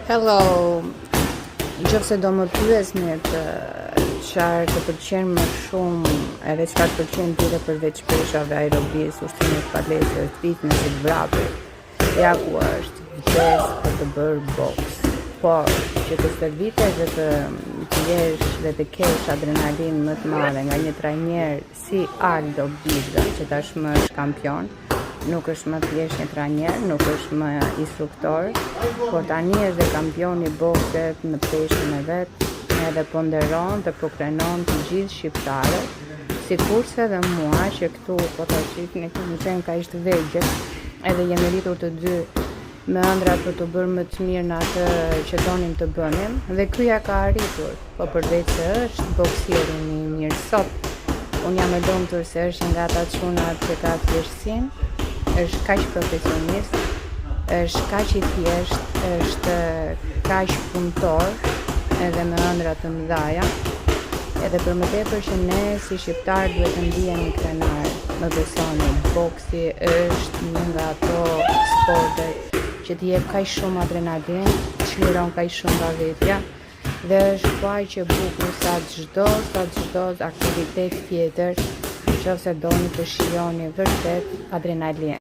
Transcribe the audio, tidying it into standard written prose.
Hello, nëse do më pyesni çfarë të pëlqen më shumë edhe çfarë të pëlqen tjetër përveç peshave, aerobisë, ushtrimit, palesës, fitnessit, vrapit, ja ku është vdes për të bërë boks. Por që të stërvitesh dhe të jesh dhe të kesh adrenalin më të madhe nga një trajner si Aldo Biza, që tashmë është kampion, nuk është më thjesht një trajner, nuk është më instruktor, por tani është dhe kampion i boksit në peshën e vet, edhe ponderon të prokrenon të gjithë shqiptarët, sikurse dhe mua që këtu po ta shihni në qenë ka ishte vegjël, edhe jemi rritur të dy me ëndrat për të bërë më të mirë në atë që donim të bënim, dhe ky ja ka arritur, po përveç se është boksieri më i mirë sot, unë jam e lumtur se është nga ata çunat që ka thjeshtësinë, është kaq profesionist, është kaq i thjesht, është kaq punëtor, edhe me ëndra të mëdha, edhe për më tepër që ne si shqiptar duhet të ndihemi krenar. Më besoni, boksi është një nga ato sportet që t'i jep kaq shumë adrenalin, çliron kaq shumë nga vetja, dhe është kaq e bukur sa çdo aktivitet tjetër, nëse doni të shijoni vërtet adrenalin.